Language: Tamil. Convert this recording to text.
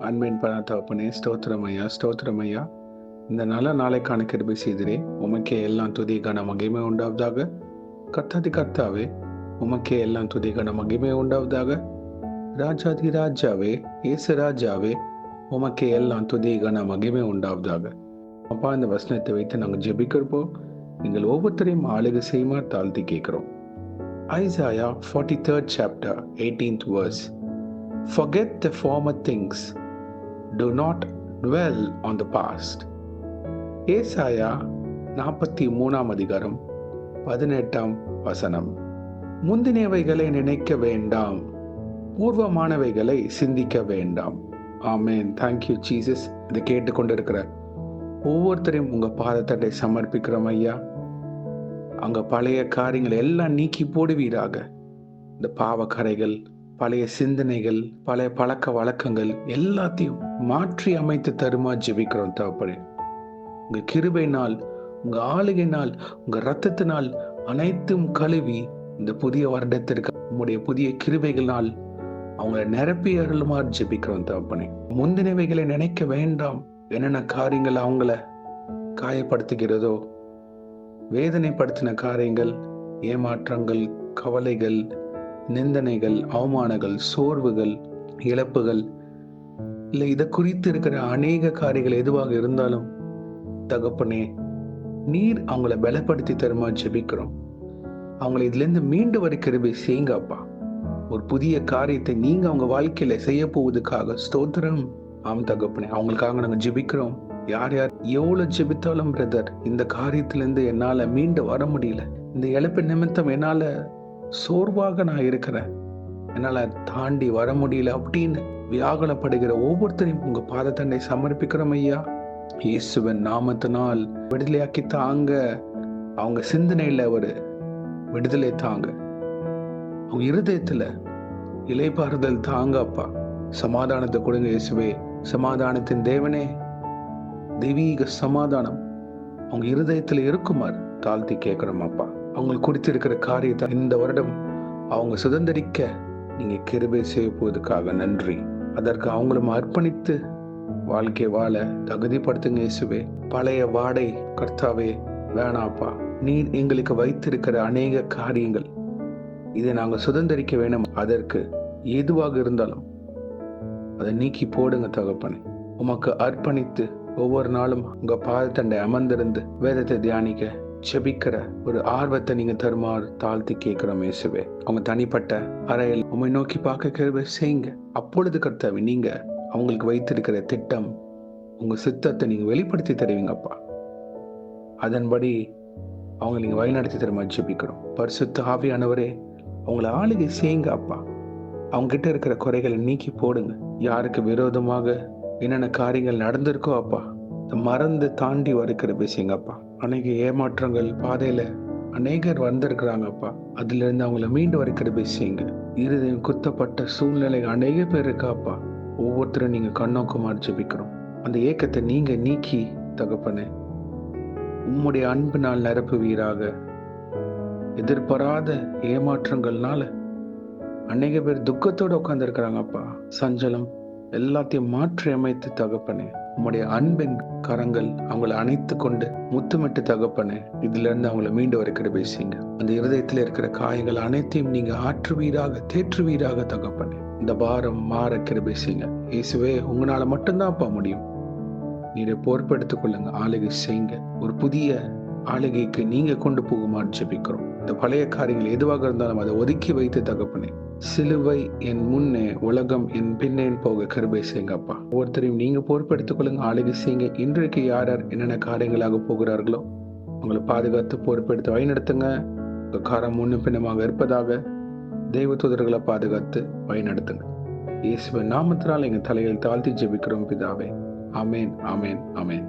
அன்பின் தகப்பனே, ஸ்தோத்திரம் ஐயா, ஸ்தோத்திரம் ஐயா. இந்த நல்ல நாளைக்கான கிருபை செய்திரே. உமக்கே எல்லாம் துதி கன மகிமை உண்டாவதாக. கர்த்தாதி கர்த்தாவே, உமக்கே எல்லாம் துதி கன மகிமை உண்டாவதாக. ராஜாதி ராஜாவே, இயேசு ராஜாவே, உமக்கே எல்லாம் துதி கன மகிமை உண்டாவதாக. அப்பா, இந்த வசனத்தை வைத்து நாங்கள் ஜெபிக்கிறப்போம். நீங்கள் ஒவ்வொருத்தரையும் ஆளுகை செய்யுமா தாழ்த்தி கேட்கிறோம். Isaiah 43rd chapter 18th verse. Forget the former things. Do not dwell on the past. ஏசாயா 43ஆம் அதிகாரம் 18ஆம் வசனம். முந்தினவைகளை நினைக்க வேண்டாம், பூர்வமானவைகளை சிந்திக்க வேண்டாம். ஆமென். Thank you Jesus. இதை கேட்டுக்கொண்டிருக்கிற ஒவ்வொருத்தரையும் உங்க பாதத்தட்டை சமர்ப்பிக்கிறோம் ஐயா. அங்க பழைய காரியங்கள் எல்லாம் நீக்கி போடுவீராக. இந்த பாவக்கரைகள், பழைய சிந்தனைகள், பழைய பழக்க வழக்கங்கள் எல்லாத்தையும் மாற்றி அமைத்து தருமா ஜெபிக்கிறோம் தகப்பனே. உங்க கிருபையினால், உங்க ஆளுகையினால், உங்க ரத்தத்தினால் அனைத்தும் கழுவி இந்த புதிய வருடத்திற்கு உங்களுடைய புதிய கிருபைகளால் அவங்களை நிரப்பி அருளுமாறு ஜெபிக்கிறோம் தகப்பனே. முந்தினவைகளை நினைக்க வேண்டாம். என்னென்ன காரியங்கள் அவங்கள காயப்படுத்துகிறதோ, வேதனைப்படுத்தின காரியங்கள், ஏமாற்றங்கள், கவலைகள், நிந்தனைகள், அவமானங்கள், சோர்வுகள், இழப்புகள், இல்லை இதை குறித்து இருக்கிற அநேக காரியங்கள் எதுவாக இருந்தாலும் தகப்பனே, நீர் அவங்கள பலப்படுத்தி தருமா ஜெபிக்கிறோம். அவங்களை இதுல இருந்து மீண்டு வரை கிருபை செய்யுங்க அப்பா. ஒரு புதிய காரியத்தை நீங்க அவங்க வாழ்க்கையில செய்ய போவதுக்காக ஸ்தோத்திரம். ஆம் தகப்பனே, அவங்களுக்காக நாங்க ஜெபிக்கிறோம். யார் யார் எவ்வளவு ஜெபித்தாலும் பிரதர், இந்த காரியத்திலிருந்து என்னால மீண்டு வர முடியல, இந்த இழப்பு நிமித்தம் என்னால சோர்வாக நான் இருக்கிறேன், என்னால தாண்டி வர முடியல அப்படின்னு வியாகுலப்படுகிற ஒவ்வொருத்தரையும் உங்க பாதத்தண்டை சமர்ப்பிக்கிறோம் ஐயா. இயேசுவின் நாமத்தினால் விடுதலையாக்கி தாங்க. அவங்க சிந்தனையில ஒரு விடுதலை தாங்க. அவங்க இருதயத்துல இளைப்பாறுதல் தாங்க அப்பா. சமாதானத்தை கொடுங்க இயேசுவே. சமாதானத்தின் தேவனே, தெய்வீக சமாதானம் அவங்க இருதயத்துல இருக்குமாறு தாழ்த்தி கேட்கிறோம் அப்பா. அவங்களுக்கு குறித்திருக்கிற காரியத்தை இந்த வருடம் அவங்க சுதந்திரிக்க நீங்க கிருபை செய்ய போவதுக்காக நன்றி. அதற்கு அவங்களும் அர்ப்பணித்து வாழ்க்கை வாழ தகுதிப்படுத்துங்க இயேசுவே. பழைய வாடை கர்த்தாவே வேணாப்பா. நீர் எங்களுக்கு வைத்திருக்கிற அநேக காரியங்கள், இதை நாங்க சுதந்திரிக்க வேணும். அதற்கு எதுவாக இருந்தாலும் அதை நீக்கி போடுங்க தகப்பனே. உமக்கு அர்ப்பணித்து ஒவ்வொரு நாளும் உங்க பாதத்தண்டை அமர்ந்திருந்து வேதத்தை தியானிக்க ஜெபிக்கிற ஒரு ஆர்வத்தை நீங்க தருமாறு தாழ்த்தி கேட்கிறோம் இயேசுவே. அவங்க தனிப்பட்ட அறையில் உம்மை நோக்கி பார்க்க கிருபை செய்யுங்க. அப்பொழுது கர்த்தாவே, நீங்க அவங்களுக்கு வைத்திருக்கிற திட்டம், உங்க சித்தத்தை நீங்க வெளிப்படுத்தி தருவீங்கப்பா. அதன்படி அவங்க நீங்க வழிநடத்தி தருமா ஜெபிக்கிறோம். பரிசுத்த ஆவியானவரே, அவங்கள ஆளுகை செய்யுங்க அப்பா. அவங்க கிட்ட இருக்கிற குறைகளை நீக்கி போடுங்க. யாருக்கு விரோதமாக என்னென்ன காரியங்கள் நடந்திருக்கோ அப்பா, மறந்து தாண்டி வருகிற பேசுங்கப்பா. அநேக ஏமாற்றங்கள் பாதையில அநேகர் வந்திருக்கிறாங்கப்பா. அதுல இருந்து அவங்கள மீண்டு வருகிற பேசுங்க. இருதயம் குத்தப்பட்ட சூழ்நிலை அநேக பேர் இருக்காப்பா. ஒவ்வொருத்தரும் நீங்க கண்ணோக்கமாறு ஜெபிக்கிறோம். அந்த ஏக்கத்தை நீங்க நீக்கி தகப்பனே, உம்முடைய அன்பினால் நிரப்புவீராக. எதிர்பாராத ஏமாற்றங்கள்னால அநேக பேர் துக்கத்தோட உட்கார்ந்து இருக்கிறாங்கப்பா. சஞ்சலம் எல்லாத்தையும் மாற்றி அமைத்து தகப்பனே, உம்முடைய அன்பின் கரங்கள் அவங்களை அணைத்து கொண்டு முத்தமிட்டு தகப்பனே, இதுல இருந்து அவங்கள மீண்டு வரைக்கிற பேசிங்க. அந்த இருதயத்துல இருக்கிற காயங்கள் அனைத்தையும் நீங்க ஆற்றுவீராக, தேற்றுவீராக தகப்பனே. இந்த பாரம் மாறக்கிற பேசிங்க இயேசுவே. உங்களால மட்டும்தான்ப்பா முடியும். நீரை பொறுப்பெடுத்துக் கொள்ளுங்க, ஆளுகை செய்யுங்க. ஒரு புதிய ஆளுகைக்கு நீங்க கொண்டு போகுமாறு ஜெபிக்கிறோம். இந்த பழைய காரியங்கள் எதுவாக இருந்தாலும் அதை ஒதுக்கி வைத்து தகப்பனே, சிலுவை என் முன்னே, உலகம் என் பின்னே போக கிருபை செய்யுங்கப்பா. ஒவ்வொருத்தரையும் நீங்க பொறுப்பெடுத்துக் கொள்ளுங்க, ஆளுகை செய்யுங்க. இன்றைக்கு யார் யார் என்னென்ன காரியங்களாக போகிறார்களோ அவங்களை பாதுகாத்து பொறுப்பெடுத்து வழிநடத்துங்க. உங்க காரம் முன்னும் பின்னமாக இருப்பதாக தெய்வ தூதர்களை பாதுகாத்து வழிநடத்துங்க. இயேசுவின் நாமத்தினால் எங்க தலையில் தாழ்த்தி ஜெபிக்கிறோம் பிதாவே. ஆமேன், ஆமேன், ஆமேன்.